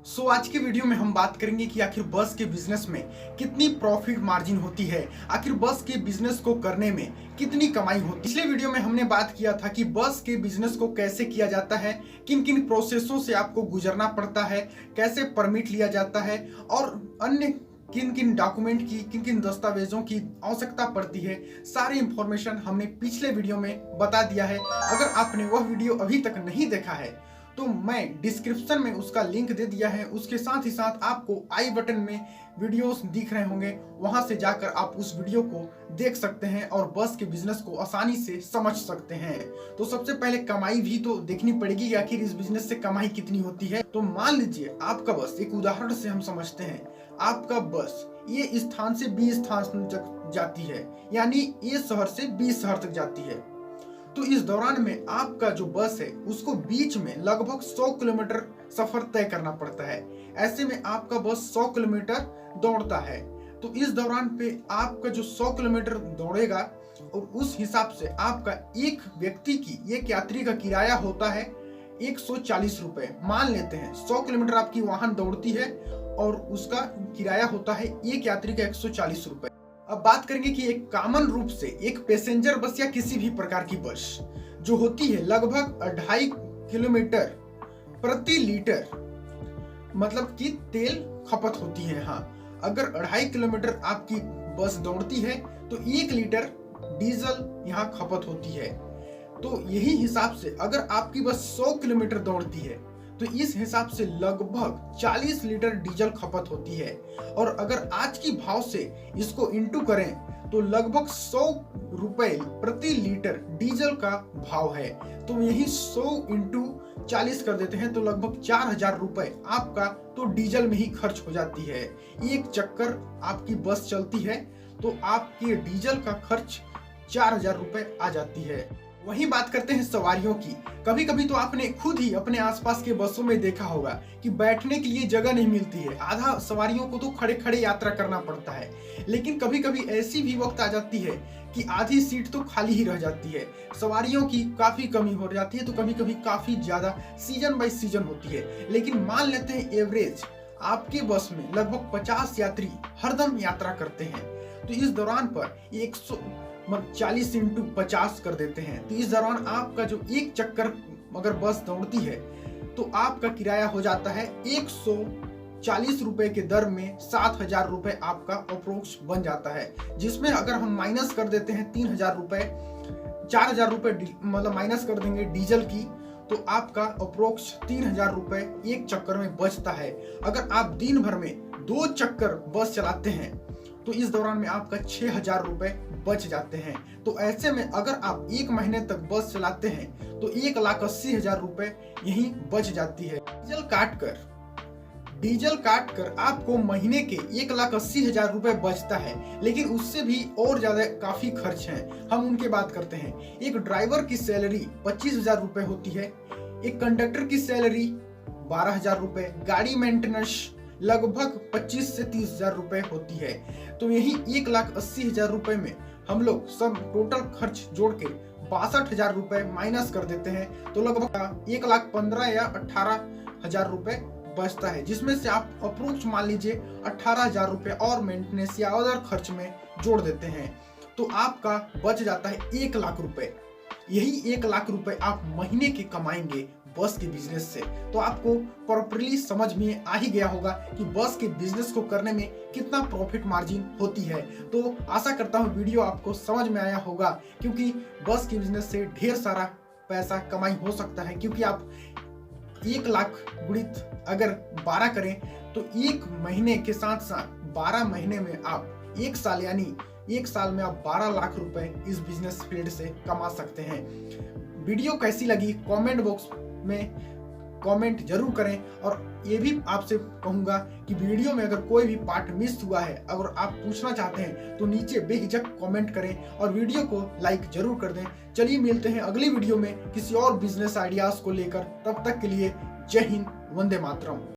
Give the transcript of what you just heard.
आज की वीडियो में हम बात करेंगे कि आखिर बस के बिजनेस में कितनी प्रॉफिट मार्जिन होती है, आखिर बस के बिजनेस को करने में कितनी कमाई होती है। पिछले वीडियो में हमने बात किया था कि बस के बिजनेस को कैसे किया जाता है, किन किन प्रोसेसों से आपको गुजरना पड़ता है, कैसे परमिट लिया जाता है और अन्य किन किन डॉक्यूमेंट की, किन किन दस्तावेजों की आवश्यकता पड़ती है। सारी इंफॉर्मेशन हमने पिछले वीडियो में बता दिया है। अगर आपने वह वीडियो अभी तक नहीं देखा है तो मैं डिस्क्रिप्शन में उसका लिंक दे दिया है। उसके साथ ही साथ आपको आई बटन में वीडियोस दिख रहे होंगे, वहां से जाकर आप उस वीडियो को देख सकते हैं और बस के बिजनेस को आसानी से समझ सकते हैं। तो सबसे पहले कमाई भी तो देखनी पड़ेगी कि आखिर इस बिजनेस से कमाई कितनी होती है। तो मान लीजिए आपका बस, एक उदाहरण से हम समझते हैं, आपका बस ये स्थान से बी स्थान तक जाती है, यानी ए शहर से बी शहर तक जाती है। तो इस दौरान में आपका जो बस है उसको बीच में लगभग 100 किलोमीटर सफर तय करना पड़ता है। ऐसे में आपका बस 100 किलोमीटर दौड़ता है। तो इस दौरान पे आपका जो 100 किलोमीटर दौड़ेगा और उस हिसाब से आपका एक व्यक्ति की, एक यात्री का किराया होता है 140 रुपए। मान लेते हैं 100 किलोमीटर आपकी वाहन दौड़ती है और उसका किराया होता है एक यात्री का 140 रुपए। अब बात करेंगे कि एक कॉमन रूप से एक पैसेंजर बस या किसी भी प्रकार की बस जो होती है लगभग 2.5 किलोमीटर प्रति लीटर मतलब कि तेल खपत होती है। हाँ, अगर 2.5 किलोमीटर आपकी बस दौड़ती है तो 1 लीटर डीजल यहाँ खपत होती है। तो यही हिसाब से अगर आपकी बस 100 किलोमीटर दौड़ती है तो इस हिसाब से लगभग 40 लीटर डीजल खपत होती है। और अगर आज की भाव से इसको इंटू करें तो लगभग 100 रुपए प्रति लीटर डीजल का भाव है। तो यही 100 इंटू 40 कर देते हैं तो लगभग 4000 रुपए आपका तो डीजल में ही खर्च हो जाती है। एक चक्कर आपकी बस चलती है तो आपके डीजल का खर्च 4000 रुपए आ जाती है। वहीं बात करते हैं सवारियों की। कभी कभी तो आपने खुद ही अपने आसपास के बसों में देखा होगा कि बैठने के लिए जगह नहीं मिलती है। आधा सवारियों को तो खड़े खड़े यात्रा करना पड़ता है। लेकिन कभी कभी ऐसी भी वक्त आ जाती है कि आधी सीट तो खाली ही रह जाती है, सवारियों की काफी कमी हो जाती है। तो कभी कभी काफी ज्यादा सीजन बाय सीजन होती है। लेकिन मान लेते हैं एवरेज आपके बस में लगभग 50 यात्री हरदम यात्रा करते हैं। तो इस दौरान पर 40 इंटू 50 कर देते हैं। तो इस दौरान आपका जो एक चक्कर अगर बस दौड़ती है तो आपका किराया हो जाता है 140 रुपए के दर में 7000 रुपए आपका अप्रोक्स बन जाता है। जिसमें अगर हम माइनस कर देते हैं 3000 रुपए, 4000 रुपए मतलब माइनस कर देंगे डीजल की, तो आपका अप्रोक्स 3000 रुपए एक चक्कर में बचता है। अगर आप दिन भर में 2 चक्कर बस चलाते हैं तो इस दौरान में आपका 6000 रुपए बच जाते हैं। तो ऐसे में अगर आप 1 महीने तक बस चलाते हैं तो 1,80,000 रुपए यही बच जाती है। डीजल काट कर आपको महीने के 1,80,000 रुपए बचता है। लेकिन उससे भी और ज्यादा काफी खर्च हैं, हम उनके बात करते हैं। एक ड्राइवर की सैलरी 25,000 रुपए होती है, एक कंडक्टर की सैलरी 12,000 रुपए, गाड़ी मेंटेनेंस लगभग 25 से 30,000 रुपए होती है। तो यही 1,80,000 रुपए में हम लोग सब टोटल खर्च जोड़ के 62,000 रुपए माइनस कर देते हैं तो लगभग 1,15,000 या 18,000 रुपए बचता है। जिसमें से आप अप्रोक्स मान लीजिए 18,000 रुपए और मेंटेनेंस या अदर खर्च में जोड़ देते हैं तो आपका बच जाता है 1,00,000 रुपए। यही 1,00,000 रुपए आप महीने के कमाएंगे बस के बिजनेस से। तो आपको प्रॉपर्ली समझ में आ ही गया होगा कि बस के बिजनेस को करने में कितना प्रॉफिट मार्जिन होती है। तो आशा करता हूँ वीडियो आपको समझ में आया होगा, क्योंकि बस के बिजनेस से ढेर सारा पैसा कमाई हो सकता है। क्योंकि आप 1,00,000 गुणित अगर 12 करें तो 1 महीने के साथ साथ 12 महीने में आप 1 साल, यानी 1 साल में आप 12 लाख रुपए इस बिजनेस फील्ड से कमा सकते हैं। वीडियो कैसी लगी कमेंट बॉक्स में कमेंट जरूर करें। और ये भी आपसे कहूंगा कि वीडियो में अगर कोई भी पार्ट मिस हुआ है, अगर आप पूछना चाहते हैं तो नीचे बेहिचक कमेंट करें और वीडियो को लाइक जरूर कर दें। चलिए मिलते हैं अगली वीडियो में किसी और बिजनेस आइडियाज को लेकर। तब तक के लिए जय हिंद, वंदे मातरम।